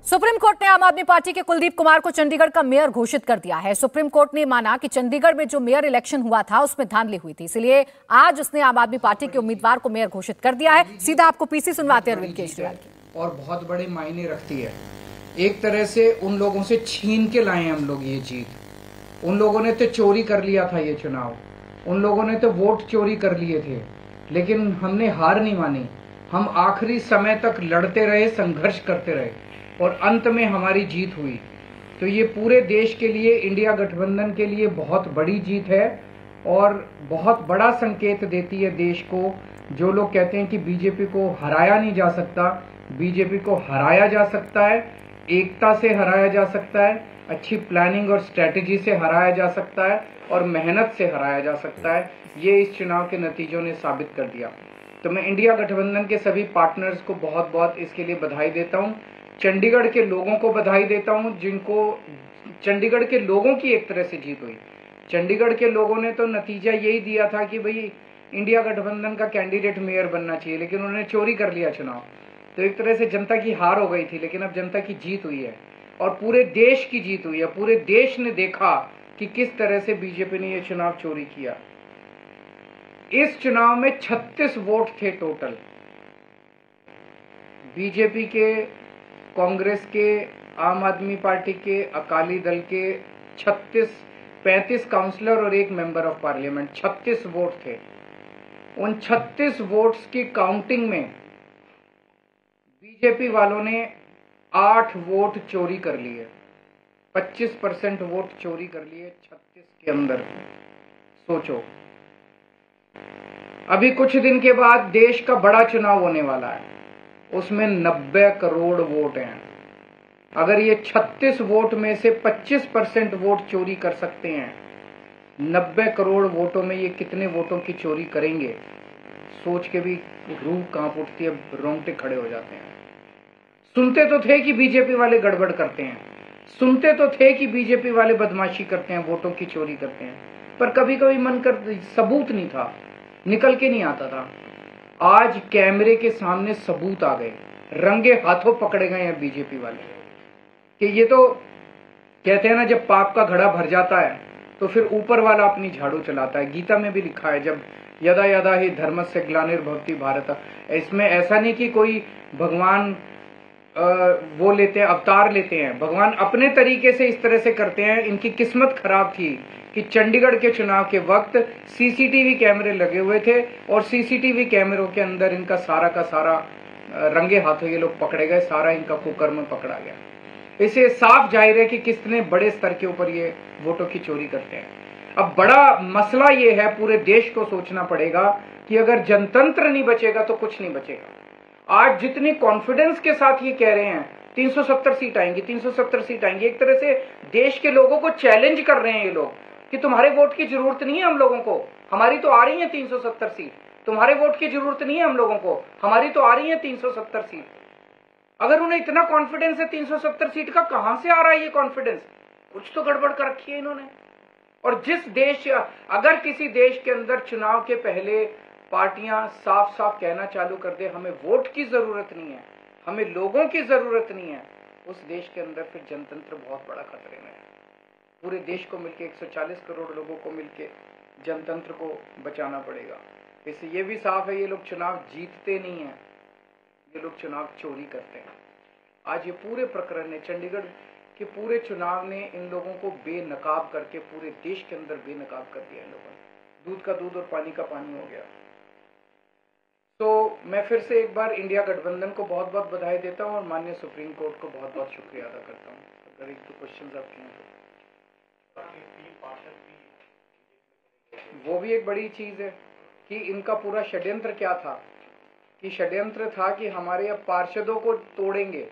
Supreme court ने आम आदमी पार्टी के कुलदीप कुमार को चंडीगढ़ का मेयर घोषित कर दिया है। सुप्रीम कोर्ट ने माना कि चंडीगढ़ में जो मेयर इलेक्शन हुआ था उसमें धांधली हुई थी, इसलिए आज उसने आम आदमी पार्टी के उम्मीदवार को मेयर घोषित कर दिया है। सीधा आपको पीसी सुनवाते हैं अरविंद केजरीवाल की। और बहुत बड़े मायने रखती है। एक तरह से उन लोगों से छीन के लाए हम लोग ये जीत। उन लोगों ने तो चोरी कर लिया था ये चुनाव, उन लोगों ने तो वोट चोरी कर लिए थे, लेकिन हमने हार नहीं मानी। हम आखिरी समय तक लड़ते रहे, संघर्ष करते रहे और अंत में हमारी जीत हुई। तो ये पूरे देश के लिए, इंडिया गठबंधन के लिए बहुत बड़ी जीत है और बहुत बड़ा संकेत देती है देश को। जो लोग कहते हैं कि बीजेपी को हराया नहीं जा सकता, बीजेपी को हराया जा सकता है, एकता से हराया जा सकता है, अच्छी प्लानिंग और स्ट्रेटेजी से हराया जा सकता है और मेहनत से हराया जा सकता है। ये इस चुनाव के नतीजों ने साबित कर दिया। तो मैं इंडिया गठबंधन के सभी पार्टनर्स को बहुत बहुत इसके लिए बधाई देता हूँ। चंडीगढ़ के लोगों को बधाई देता हूँ, जिनको चंडीगढ़ के लोगों की एक तरह से जीत हुई। चंडीगढ़ के लोगों ने तो नतीजा यही दिया था कि भाई इंडिया गठबंधन का कैंडिडेट मेयर बनना चाहिए, लेकिन उन्होंने चोरी कर लिया चुनाव। तो एक तरह से जनता की हार हो गई थी, लेकिन अब जनता की जीत हुई है और पूरे देश की जीत हुई है। पूरे देश ने देखा कि किस तरह से बीजेपी ने यह चुनाव चोरी किया। इस चुनाव में 36 वोट थे टोटल। बीजेपी के, कांग्रेस के, आम आदमी पार्टी के, अकाली दल के 35 काउंसलर और एक मेंबर ऑफ पार्लियामेंट, 36 वोट थे। उन 36 वोट्स की काउंटिंग में बीजेपी वालों ने 8 वोट चोरी कर लिए। 25% वोट चोरी कर लिए 36 के अंदर। सोचो, अभी कुछ दिन के बाद देश का बड़ा चुनाव होने वाला है, उसमें 90 करोड़ वोट हैं। अगर ये 36 वोट में से 25% वोट चोरी कर सकते हैं, 90 करोड़ वोटों में ये कितने वोटों की चोरी करेंगे, सोच के भी रूह कांप उठती है, रोंगटे खड़े हो जाते हैं। सुनते तो थे कि बीजेपी वाले गड़बड़ करते हैं, सुनते तो थे कि बीजेपी वाले बदमाशी करते हैं, वोटों की चोरी करते हैं, पर कभी कभी मन कर सबूत नहीं था, निकल के नहीं आता था। आज कैमरे के सामने सबूत आ गए, रंगे हाथों पकड़े गए हैं बीजेपी वाले। कि ये तो कहते हैं ना, जब पाप का घड़ा भर जाता है तो फिर ऊपर वाला अपनी झाड़ू चलाता है। गीता में भी लिखा है, जब यदा यदा ही धर्मस्य ग्लानिर्भवति भारत। इसमें ऐसा नहीं कि कोई भगवान वो लेते हैं, अवतार लेते हैं। भगवान अपने तरीके से इस तरह से करते हैं। इनकी किस्मत खराब थी कि चंडीगढ़ के चुनाव के वक्त सीसीटीवी कैमरे लगे हुए थे और सीसीटीवी कैमरों के अंदर इनका सारा का सारा रंगे हाथों ये लोग पकड़े गए, सारा इनका कुकर्म पकड़ा गया। इसे साफ जाहिर है कि कितने बड़े स्तर के ऊपर ये वोटों की चोरी करते हैं। अब बड़ा मसला ये है, पूरे देश को सोचना पड़ेगा कि अगर जनतंत्र नहीं बचेगा तो कुछ नहीं बचेगा। आज जितनी कॉन्फिडेंस के साथ ये कह रहे हैं 370 सीट आएंगी, 370 सीट आएंगी, एक तरह से देश के लोगों को चैलेंज कर रहे हैं ये लोग कि तुम्हारे वोट की जरूरत नहीं है हम लोगों को, हमारी तो आ रही है 370 सीट। तुम्हारे वोट की जरूरत नहीं है हम लोगों को, हमारी तो आ रही है 370 सीट। अगर उन्हें इतना कॉन्फिडेंस है 370 सीट का, कहां से आ रहा है ये कॉन्फिडेंस? कुछ तो गड़बड़ कर रखी है इन्होंने। और जिस देश, अगर किसी देश के अंदर चुनाव के पहले पार्टियां साफ साफ कहना चालू कर दे हमें वोट की जरूरत नहीं है, हमें लोगों की जरूरत नहीं है, उस देश के अंदर फिर जनतंत्र बहुत बड़ा खतरे में है। पूरे देश को मिलकर, 140 करोड़ लोगों को मिलकर जनतंत्र को बचाना पड़ेगा। इससे ये भी साफ है, ये लोग चुनाव जीतते नहीं है, ये लोग चुनाव चोरी करते हैं। आज ये पूरे प्रकरण ने, चंडीगढ़ के पूरे चुनाव ने इन लोगों को बेनकाब करके पूरे देश के अंदर बेनकाब कर दिया। इन लोगों ने दूध का दूध और पानी का पानी हो गया। तो मैं फिर से एक बार इंडिया गठबंधन को बहुत बहुत बधाई देता हूं और माननीय सुप्रीम कोर्ट को बहुत बहुत शुक्रिया अदा करता हूं। अगर एक दो क्वेश्चन आपके हैं तो वो भी एक बड़ी चीज है कि इनका पूरा षड्यंत्र क्या था, कि षड्यंत्र था कि हमारे अब पार्षदों को तोड़ेंगे।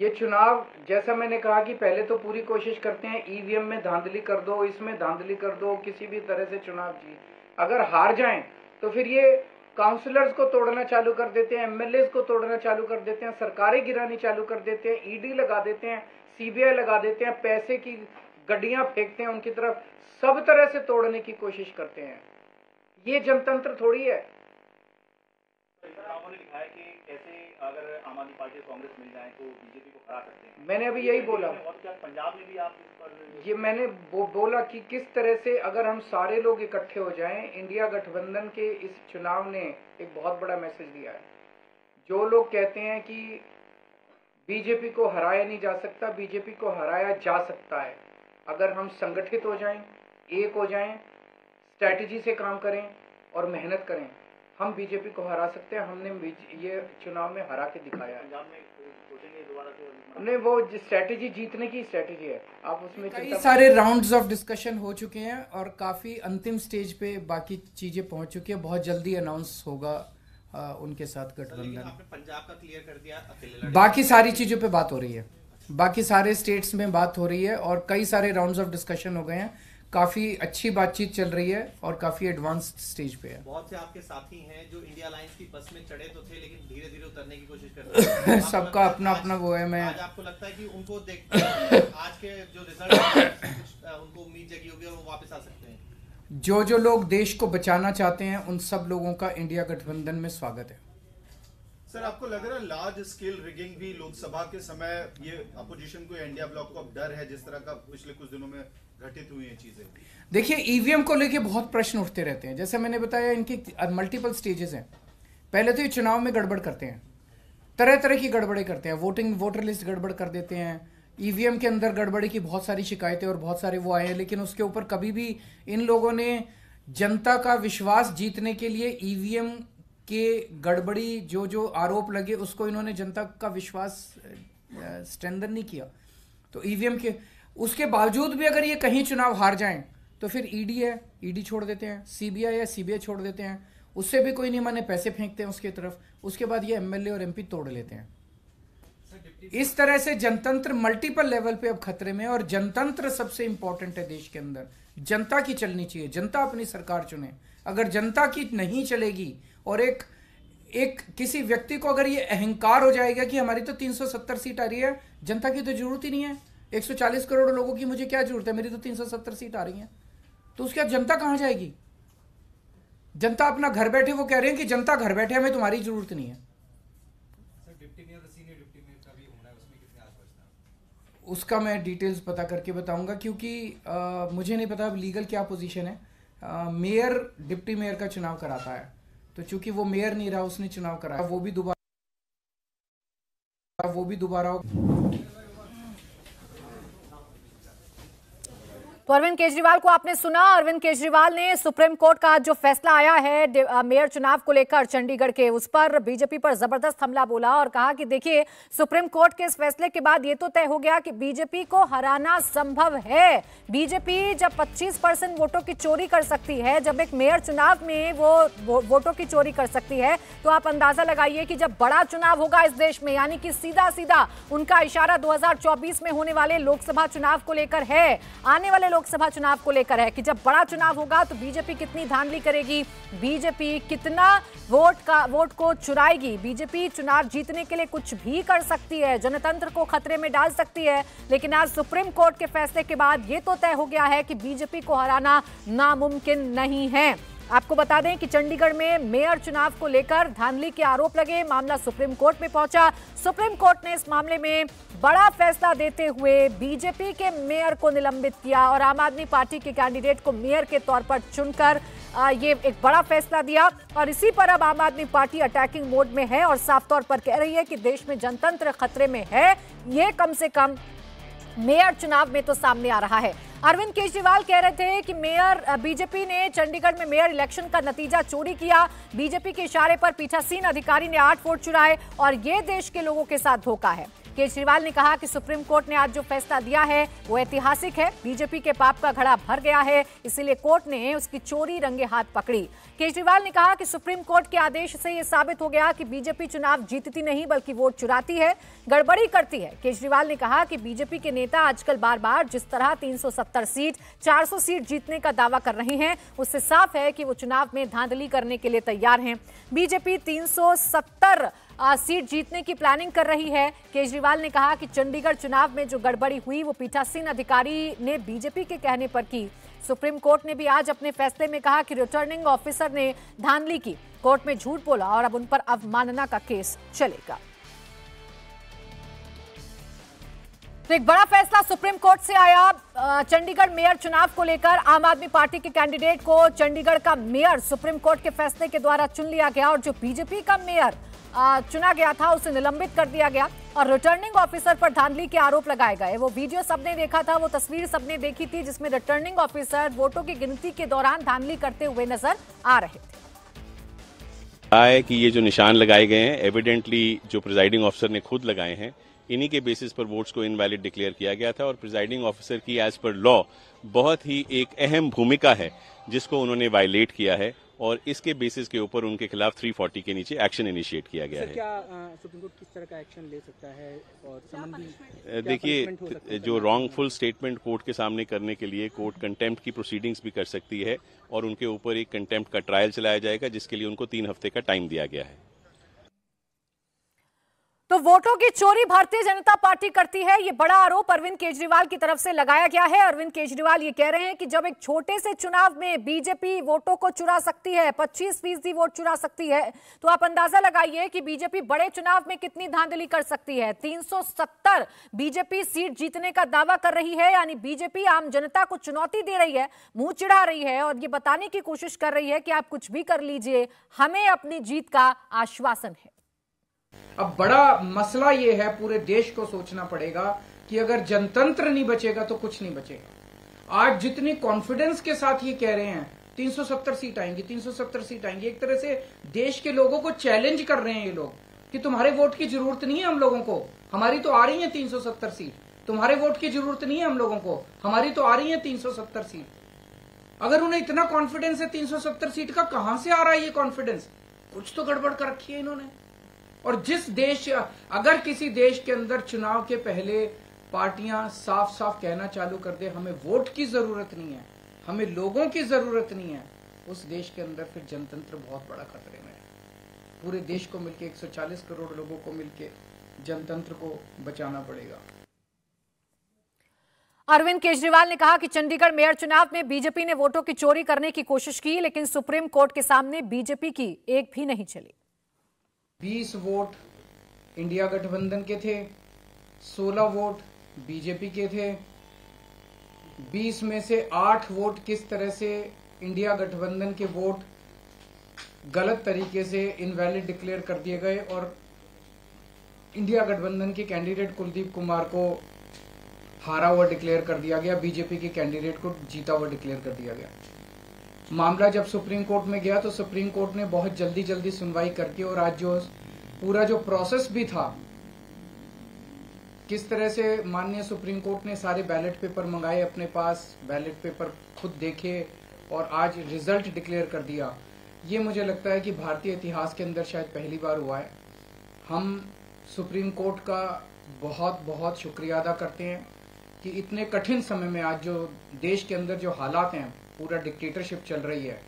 ये चुनाव, जैसा मैंने कहा कि पहले तो पूरी कोशिश करते हैं ईवीएम में धांधली कर दो, इसमें धांधली कर दो, किसी भी तरह से चुनाव जीत। अगर हार जाएं तो फिर ये काउंसलर्स को तोड़ना चालू कर देते हैं, एमएलए को तोड़ना चालू कर देते हैं, सरकारें गिरानी चालू कर देते हैं, ईडी लगा देते हैं, सीबीआई लगा देते हैं, पैसे की गड्डियां फेंकते हैं उनकी तरफ, सब तरह से तोड़ने की कोशिश करते हैं। ये जनतंत्र थोड़ी है। चुनावों ने लिखा है कि कैसे अगर आम आदमी पार्टी और कांग्रेस मिल जाए तो बीजेपी को हरा सकते हैं। मैंने अभी यही बोला, और क्या पंजाब में भी आप इस पर ये मैंने बोला कि किस तरह से अगर हम सारे लोग इकट्ठे हो जाएं, इंडिया गठबंधन के इस चुनाव ने एक बहुत बड़ा मैसेज दिया है। जो लोग कहते हैं कि बीजेपी को हराया नहीं जा सकता, बीजेपी को हराया जा सकता है अगर हम संगठित हो जाएं, एक हो जाएं, स्ट्रैटेजी से काम करें और मेहनत करें, हम बीजेपी को हरा सकते हैं। हमने ये चुनाव में हरा के दिखाया है। पंजाब में सोचेंगे दोबारा से? हमने वो स्ट्रैटेजी, जीतने की स्ट्रैटेजी है। आप उसमें कई सारे राउंड्स ऑफ डिस्कशन हो चुके हैं और काफी अंतिम स्टेज पे बाकी चीजें पहुंच चुकी है। बहुत जल्दी अनाउंस होगा उनके साथ गठबंधन। आपने पंजाब का क्लियर कर दिया, अकेले बाकी सारी चीजों पे बात हो रही है, बाकी सारे स्टेट्स में बात हो रही है और कई सारे राउंड्स ऑफ डिस्कशन हो गए हैं। काफी अच्छी बातचीत चल रही है और काफी एडवांस्ड स्टेज पे है। बहुत से आपके साथी हैं जो इंडिया अलायंस की बस में चढ़े तो थे लेकिन धीरे धीरे उतरने की कोशिश कर रहे हैं। सबका अपना अपना वो है। मैं आज आपको लगता है कि उनको देख आज के जो रिजल्ट उनको उम्मीद जगी होगी और वो वापस आ सकते हैं? जो लोग देश को बचाना चाहते हैं उन सब लोगों का इंडिया गठबंधन में स्वागत है। सर, आपको लग रहा है लार्ज स्केल रिगिंग भी लोकसभा के समय ये अपोजिशन को, इंडिया ब्लॉक को अब डर है, जिस तरह का पिछले कुछ दिनों में घटित हुई हैं चीजें? देखिए, ईवीएम को लेके बहुत प्रश्न उठते रहते हैं। जैसे मैंने बताया, इनकी मल्टीपल स्टेजेस हैं। पहले तो ये चुनाव में गड़बड़ करते हैं, तरह तरह की गड़बड़े करते हैं। वोटर लिस्ट गड़बड़ कर देते हैं, ईवीएम के अंदर गड़बड़ी की बहुत सारी शिकायतें और बहुत सारे वो आए हैं, लेकिन उसके ऊपर कभी भी इन लोगों ने जनता का विश्वास जीतने के लिए ईवीएम के गड़बड़ी जो आरोप लगे उसको इन्होंने जनता का विश्वास स्ट्रेंथन नहीं किया। तो ईवीएम के उसके बावजूद भी अगर ये कहीं चुनाव हार जाएं तो फिर ईडी है, ईडी छोड़ देते हैं, सीबीआई है, सीबीआई छोड़ देते हैं, उससे भी कोई नहीं माने, पैसे फेंकते हैं उसकी तरफ। उसके बाद ये एमएलए और एमपी तोड़ लेते हैं। इस तरह से जनतंत्र मल्टीपल लेवल पे अब खतरे में है और जनतंत्र सबसे इंपॉर्टेंट है देश के अंदर। जनता की चलनी चाहिए, जनता अपनी सरकार चुने। अगर जनता की नहीं चलेगी और एक किसी व्यक्ति को अगर ये अहंकार हो जाएगा कि हमारी तो 370 सीट आ रही है, जनता की तो जरूरत ही नहीं है, 140 करोड़ लोगों की मुझे क्या जरूरत है, मेरी तो 370 सीट आ रही है, तो उसके बाद जनता कहां जाएगी? जनता अपना घर बैठे, वो कह रहे हैं कि जनता घर बैठे, हमें तुम्हारी जरूरत नहीं है। उसका मैं डिटेल्स पता करके बताऊंगा, क्योंकि मुझे नहीं पता अब लीगल क्या पोजीशन है। मेयर डिप्टी मेयर का चुनाव कराता है, तो चूंकि वो मेयर नहीं रहा, उसने चुनाव कराया, वो भी दोबारा तो अरविंद केजरीवाल को आपने सुना। अरविंद केजरीवाल ने सुप्रीम कोर्ट का जो फैसला आया है मेयर चुनाव को लेकर चंडीगढ़ के, उस पर बीजेपी पर जबरदस्त हमला बोला और कहा कि देखिए, सुप्रीम कोर्ट के इस फैसले के बाद ये तो तय हो गया कि बीजेपी को हराना संभव है। बीजेपी जब 25% वोटों की चोरी कर सकती है, जब एक मेयर चुनाव में वो वोटों की चोरी कर सकती है, तो आप अंदाजा लगाइए कि जब बड़ा चुनाव होगा इस देश में, यानी कि सीधा सीधा उनका इशारा 2024 में होने वाले लोकसभा चुनाव को लेकर है, आने वाले लोकसभा चुनाव को लेकर है कि जब बड़ा चुनाव होगा तो बीजेपी कितनी धांधली करेगी, बीजेपी कितना वोट को चुराएगी। बीजेपी चुनाव जीतने के लिए कुछ भी कर सकती है, जनतंत्र को खतरे में डाल सकती है, लेकिन आज सुप्रीम कोर्ट के फैसले के बाद यह तो तय हो गया है कि बीजेपी को हराना नामुमकिन नहीं है। आपको बता दें कि चंडीगढ़ में मेयर चुनाव को लेकर धांधली के आरोप लगे, मामला सुप्रीम कोर्ट में पहुंचा। सुप्रीम कोर्ट ने इस मामले में बड़ा फैसला देते हुए बीजेपी के मेयर को निलंबित किया और आम आदमी पार्टी के कैंडिडेट को मेयर के तौर पर चुनकर ये एक बड़ा फैसला दिया। और इसी पर अब आम आदमी पार्टी अटैकिंग मोड में है और साफ तौर पर कह रही है कि देश में जनतंत्र खतरे में है। ये कम से कम मेयर चुनाव में तो सामने आ रहा है। अरविंद केजरीवाल कह रहे थे कि बीजेपी ने चंडीगढ़ में मेयर इलेक्शन का नतीजा चोरी किया, बीजेपी के इशारे पर पीठासीन अधिकारी ने 8 वोट चुराए और ये देश के लोगों के साथ धोखा है। केजरीवाल ने कहा कि सुप्रीम कोर्ट ने आज जो फैसला दिया है वो ऐतिहासिक है, बीजेपी के पाप का घड़ा भर गया है, इसीलिए कोर्ट ने उसकी चोरी रंगे हाथ पकड़ी। केजरीवाल ने कहा कि सुप्रीम कोर्ट के आदेश से ये साबित हो गया कि बीजेपी चुनाव जीतती नहीं बल्कि वोट चुराती है, गड़बड़ी करती है। केजरीवाल ने कहा कि बीजेपी के नेता आजकल बार बार जिस तरह 370 सीट 400 सीट जीतने का दावा कर रहे हैं, उससे साफ है कि वो चुनाव में धांधली करने के लिए तैयार हैं। बीजेपी 370 सीट जीतने की प्लानिंग कर रही है। केजरीवाल ने कहा कि चंडीगढ़ चुनाव में जो गड़बड़ी हुई वो पीठासीन अधिकारी ने बीजेपी के कहने पर की। सुप्रीम कोर्ट ने भी आज अपने फैसले में कहा कि रिटर्निंग ऑफिसर ने धांधली की, कोर्ट में झूठ बोला और अब उन पर अवमानना का केस चलेगा। तो एक बड़ा फैसला सुप्रीम कोर्ट से आया चंडीगढ़ मेयर चुनाव को लेकर। आम आदमी पार्टी के कैंडिडेट को चंडीगढ़ का मेयर सुप्रीम कोर्ट के फैसले के द्वारा चुन लिया गया और जो बीजेपी का मेयर चुना गया था उसे निलंबित कर दिया गया और रिटर्निंग ऑफिसर पर धांधली के आरोप लगाए गए। वो वीडियो सबने देखा था, वो तस्वीर सबने देखी थी जिसमें रिटर्निंग ऑफिसर वोटों की गिनती के दौरान धांधली करते हुए नजर आ रहे थे। है कि ये जो निशान लगाए गए हैं एविडेंटली जो प्रिजाइडिंग ऑफिसर ने खुद लगाए हैं, इन्हीं के बेसिस पर वोट्स को इनवैलिड डिक्लेयर किया गया था और प्रिजाइडिंग ऑफिसर की एज पर लॉ बहुत ही एक अहम भूमिका है जिसको उन्होंने वायलेट किया है और इसके बेसिस के ऊपर उनके खिलाफ 340 के नीचे एक्शन इनिशिएट किया गया है। क्या सुप्रीम कोर्ट किस तरह का एक्शन ले सकता है और संबंधी देखिए, जो रॉन्गफुल स्टेटमेंट कोर्ट के सामने करने के लिए कोर्ट कंटेम्प्ट की प्रोसीडिंग्स भी कर सकती है और उनके ऊपर एक कंटेम्प्ट का ट्रायल चलाया जाएगा जिसके लिए उनको 3 हफ्ते का टाइम दिया गया है। तो वोटों की चोरी भारतीय जनता पार्टी करती है, ये बड़ा आरोप अरविंद केजरीवाल की तरफ से लगाया गया है। अरविंद केजरीवाल ये कह रहे हैं कि जब एक छोटे से चुनाव में बीजेपी वोटों को चुरा सकती है, 25% वोट चुरा सकती है, तो आप अंदाजा लगाइए कि बीजेपी बड़े चुनाव में कितनी धांधली कर सकती है। 370 बीजेपी सीट जीतने का दावा कर रही है, यानी बीजेपी आम जनता को चुनौती दे रही है, मुंह चिढ़ा रही है और ये बताने की कोशिश कर रही है कि आप कुछ भी कर लीजिए, हमें अपनी जीत का आश्वासन है। अब बड़ा मसला ये है, पूरे देश को सोचना पड़ेगा कि अगर जनतंत्र नहीं बचेगा तो कुछ नहीं बचेगा। आज जितनी कॉन्फिडेंस के साथ ये कह रहे हैं 370 सीट आएंगी, 370 सीट आएंगी, एक तरह से देश के लोगों को चैलेंज कर रहे हैं ये लोग कि तुम्हारे वोट की जरूरत नहीं है हम लोगों को, हमारी तो आ रही है 370 सीट। तुम्हारे वोट की जरूरत नहीं है हम लोगों को, हमारी तो आ रही है 370 सीट। अगर उन्हें इतना कॉन्फिडेंस है 370 सीट का, कहां से आ रहा है ये कॉन्फिडेंस? कुछ तो गड़बड़ कर रखी है इन्होंने। और जिस देश, अगर किसी देश के अंदर चुनाव के पहले पार्टियां साफ साफ कहना चालू कर दे हमें वोट की जरूरत नहीं है, हमें लोगों की जरूरत नहीं है, उस देश के अंदर फिर जनतंत्र बहुत बड़ा खतरे में है। पूरे देश को मिलके 140 करोड़ लोगों को मिलके जनतंत्र को बचाना पड़ेगा। अरविंद केजरीवाल ने कहा कि चंडीगढ़ मेयर चुनाव में बीजेपी ने वोटों की चोरी करने की कोशिश की, लेकिन सुप्रीम कोर्ट के सामने बीजेपी की एक भी नहीं चली। 20 वोट इंडिया गठबंधन के थे, 16 वोट बीजेपी के थे। 20 में से 8 वोट किस तरह से इंडिया गठबंधन के वोट गलत तरीके से इनवैलिड डिक्लेयर कर दिए गए और इंडिया गठबंधन के कैंडिडेट कुलदीप कुमार को हारा हुआ डिक्लेयर कर दिया गया, बीजेपी के कैंडिडेट को जीता हुआ डिक्लेयर कर दिया गया। मामला जब सुप्रीम कोर्ट में गया तो सुप्रीम कोर्ट ने बहुत जल्दी सुनवाई करके और आज जो पूरा जो प्रोसेस भी था, किस तरह से माननीय सुप्रीम कोर्ट ने सारे बैलेट पेपर मंगाए अपने पास, बैलेट पेपर खुद देखे और आज रिजल्ट डिक्लेयर कर दिया, ये मुझे लगता है कि भारतीय इतिहास के अंदर शायद पहली बार हुआ है। हम सुप्रीम कोर्ट का बहुत बहुत शुक्रिया अदा करते हैं कि इतने कठिन समय में आज जो देश के अंदर जो हालात हैं, पूरा डिक्टेटरशिप चल रही है,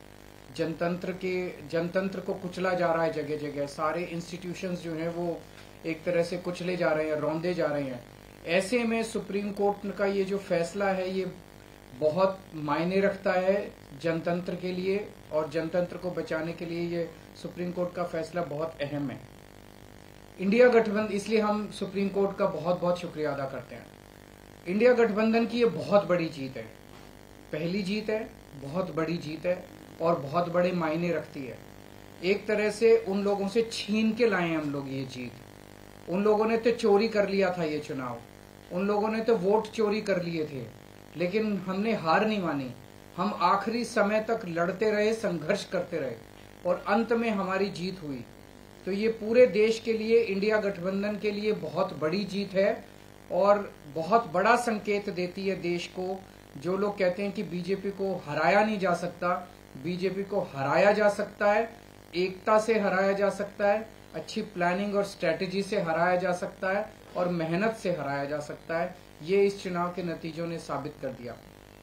जनतंत्र को कुचला जा रहा है जगह जगह, सारे इंस्टीट्यूशंस जो हैं वो एक तरह से कुचले जा रहे हैं, रौंदे जा रहे हैं। ऐसे में सुप्रीम कोर्ट का ये जो फैसला है ये बहुत मायने रखता है जनतंत्र के लिए और जनतंत्र को बचाने के लिए ये सुप्रीम कोर्ट का फैसला बहुत अहम है। इंडिया गठबंधन, इसलिए हम सुप्रीम कोर्ट का बहुत बहुत शुक्रिया अदा करते हैं। इंडिया गठबंधन की ये बहुत बड़ी जीत है, पहली जीत है, बहुत बड़ी जीत है और बहुत बड़े मायने रखती है। एक तरह से उन लोगों से छीन के लाए हैं हम लोग ये जीत। उन लोगों ने तो चोरी कर लिया था ये चुनाव, उन लोगों ने तो वोट चोरी कर लिए थे, लेकिन हमने हार नहीं मानी। हम आखिरी समय तक लड़ते रहे, संघर्ष करते रहे और अंत में हमारी जीत हुई। तो ये पूरे देश के लिए, इंडिया गठबंधन के लिए बहुत बड़ी जीत है और बहुत बड़ा संकेत देती है देश को। जो लोग कहते हैं कि बीजेपी को हराया नहीं जा सकता, बीजेपी को हराया जा सकता है, एकता से हराया जा सकता है, अच्छी प्लानिंग और स्ट्रेटेजी से हराया जा सकता है और मेहनत से हराया जा सकता है। ये इस चुनाव के नतीजों ने साबित कर दिया।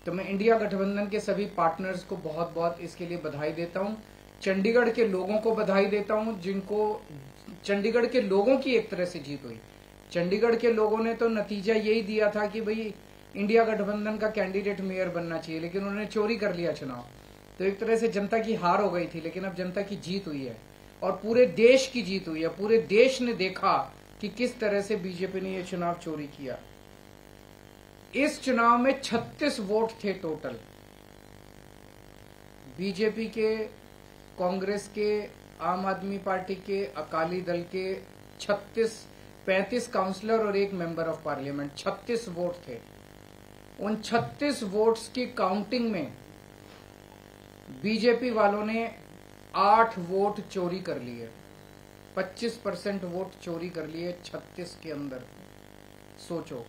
तो मैं इंडिया गठबंधन के सभी पार्टनर्स को बहुत बहुत इसके लिए बधाई देता हूं। चंडीगढ़ के लोगों को बधाई देता हूं चंडीगढ़ के लोगों की एक तरह से जीत हुई। चंडीगढ़ के लोगों ने तो नतीजा यही दिया था कि भाई इंडिया गठबंधन का कैंडिडेट मेयर बनना चाहिए, लेकिन उन्होंने चोरी कर लिया चुनाव। तो एक तरह से जनता की हार हो गई थी, लेकिन अब जनता की जीत हुई है और पूरे देश की जीत हुई है। पूरे देश ने देखा कि किस तरह से बीजेपी ने यह चुनाव चोरी किया। इस चुनाव में 36 वोट थे टोटल। बीजेपी के, कांग्रेस के, आम आदमी पार्टी के, अकाली दल के 35 काउंसलर और 1 मेंबर ऑफ पार्लियामेंट, 36 वोट थे। उन 36 वोट्स की काउंटिंग में बीजेपी वालों ने 8 वोट चोरी कर लिए। 25% वोट चोरी कर लिए 36 के अंदर। सोचो।